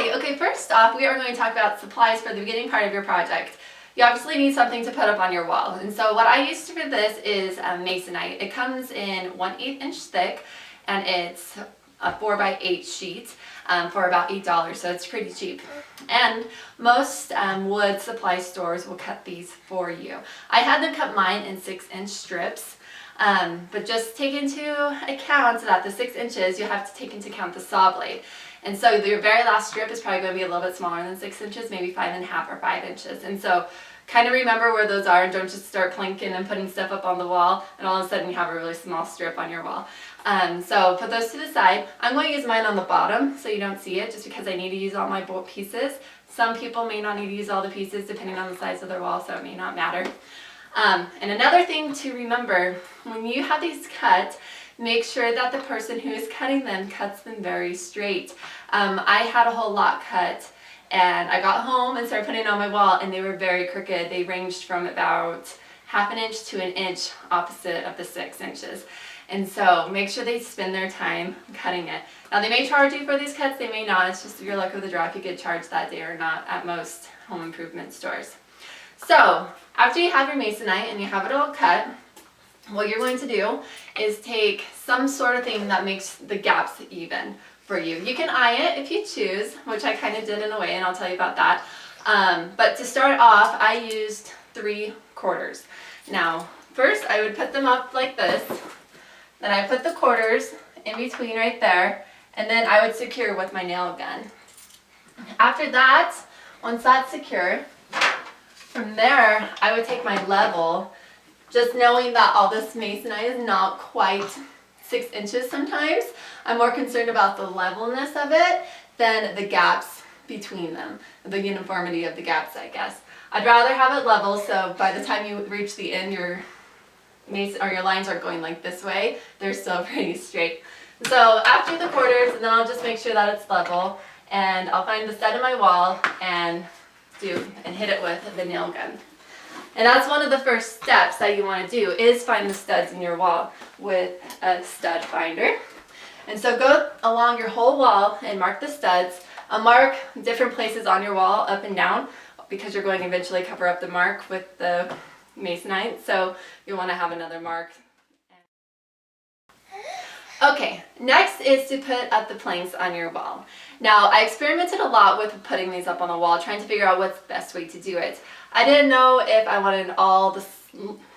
Hi, okay, first off, we are going to talk about supplies for the beginning part of your project. You obviously need something to put up on your wall. And so what I used for this is masonite. It comes in 1/8 inch thick, and it's a 4x8 sheet for about $8, so it's pretty cheap. And most wood supply stores will cut these for you. I had them cut mine in 6-inch strips. But just take into account that the 6 inches, you have to take into account the saw blade. And so your very last strip is probably going to be a little bit smaller than 6 inches, maybe 5.5 or 5 inches. And so kind of remember where those are, and don't just start planking and putting stuff up on the wall and all of a sudden you have a really small strip on your wall. So put those to the side. I'm going to use mine on the bottom so you don't see it, just because I need to use all my bolt pieces. Some people may not need to use all the pieces depending on the size of their wall, so it may not matter. And another thing to remember, when you have these cut, make sure that the person who is cutting them cuts them very straight. I had a whole lot cut, and I got home and started putting it on my wall, and they were very crooked. They ranged from about 1/2 inch to 1 inch opposite of the 6 inches. And so make sure they spend their time cutting it. Now they may charge you for these cuts, they may not. It's just your luck of the draw if you get charged that day or not at most home improvement stores. So after you have your masonite and you have it all cut, what you're going to do is take some sort of thing that makes the gaps even for you. You can eye it if you choose, which I kind of did in a way, and I'll tell you about that. But to start off, I used 3/4. Now, first I would put them up like this. Then I put the quarters in between right there, and then I would secure with my nail gun. After that, once that's secure, from there, I would take my level, just knowing that all this masonite is not quite 6 inches sometimes. I'm more concerned about the levelness of it than the gaps between them, the uniformity of the gaps, I guess. I'd rather have it level, so by the time you reach the end, your lines aren't going like this way. They're still pretty straight. So after the quarters, then I'll just make sure that it's level, and I'll find the stud in my wall and hit it with the nail gun. And that's one of the first steps that you want to do, is find the studs in your wall with a stud finder. And so go along your whole wall and mark the studs. Mark different places on your wall, up and down, because you're going to eventually cover up the mark with the masonite, so you'll want to have another mark. Okay, next is to put up the planks on your wall. Now, I experimented a lot with putting these up on the wall, trying to figure out what's the best way to do it. I didn't know if I wanted all the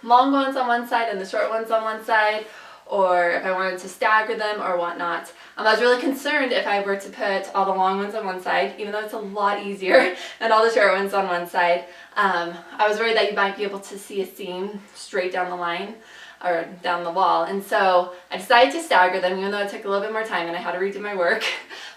long ones on one side and the short ones on one side, or if I wanted to stagger them or whatnot. I was really concerned if I were to put all the long ones on one side, even though it's a lot easier, and all the short ones on one side. I was worried that you might be able to see a seam straight down the line or down the wall, and so I decided to stagger them, even though it took a little bit more time and I had to redo my work,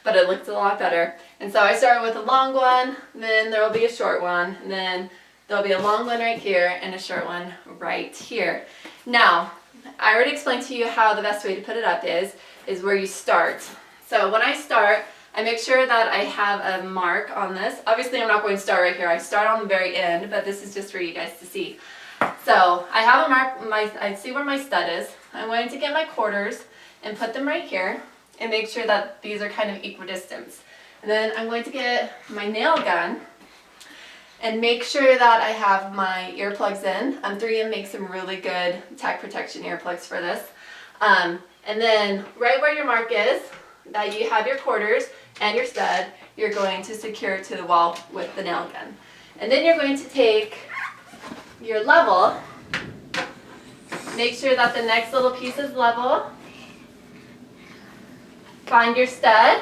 but it looked a lot better. And so I started with a long one, then there will be a short one, and then there'll be a long one right here and a short one right here. Now, I already explained to you how the best way to put it up is where you start. So when I start, I make sure that I have a mark on this. Obviously, I'm not going to start right here. I start on the very end, but this is just for you guys to see. So I have a mark, I see where my stud is. I'm going to get my quarters and put them right here and make sure that these are kind of equidistant. And then I'm going to get my nail gun and make sure that I have my earplugs in. 3M makes some really good tack protection earplugs for this. And then right where your mark is, that you have your quarters and your stud, you're going to secure it to the wall with the nail gun. And then you're going to take your level, make sure that the next little piece is level, find your stud,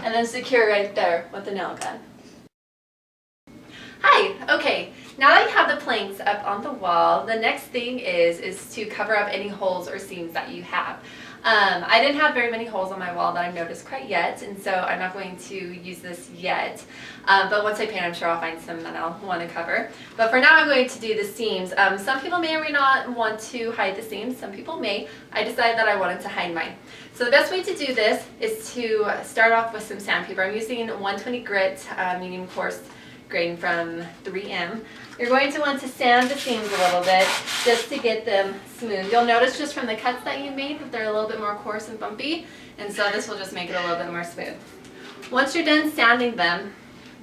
and then secure right there with the nail gun. Hi, okay, now that you have the planks up on the wall, the next thing is to cover up any holes or seams that you have. I didn't have very many holes on my wall that I've noticed quite yet, and so I'm not going to use this yet. But once I paint, I'm sure I'll find some that I'll want to cover. But for now, I'm going to do the seams. Some people may or may not want to hide the seams. Some people may. I decided that I wanted to hide mine. So the best way to do this is to start off with some sandpaper. I'm using 120 grit, medium coarse grain from 3M. You're going to want to sand the seams a little bit just to get them smooth. You'll notice just from the cuts that you made that they're a little bit more coarse and bumpy, and so this will just make it a little bit more smooth. Once you're done sanding them,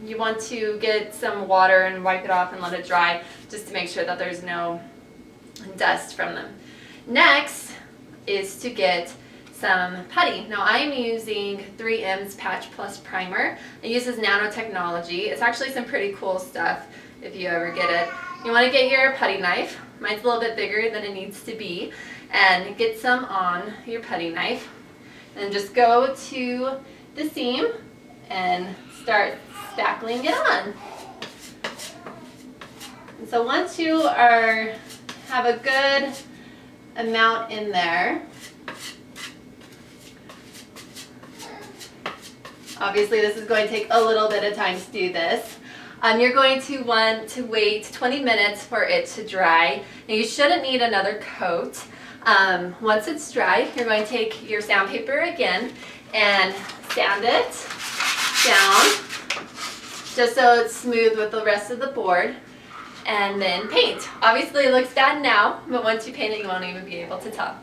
you want to get some water and wipe it off and let it dry just to make sure that there's no dust from them. Next is to get some putty. Now I'm using 3M's Patch Plus Primer. It uses nanotechnology. It's actually some pretty cool stuff if you ever get it. You want to get your putty knife. Mine's a little bit bigger than it needs to be. And get some on your putty knife. And just go to the seam and start spackling it on. And so once you have a good amount in there, obviously this is going to take a little bit of time to do this. You're going to want to wait 20 minutes for it to dry. Now you shouldn't need another coat. Once it's dry, you're going to take your sandpaper again and sand it down just so it's smooth with the rest of the board, and then paint. Obviously it looks bad now, but once you paint it you won't even be able to tell.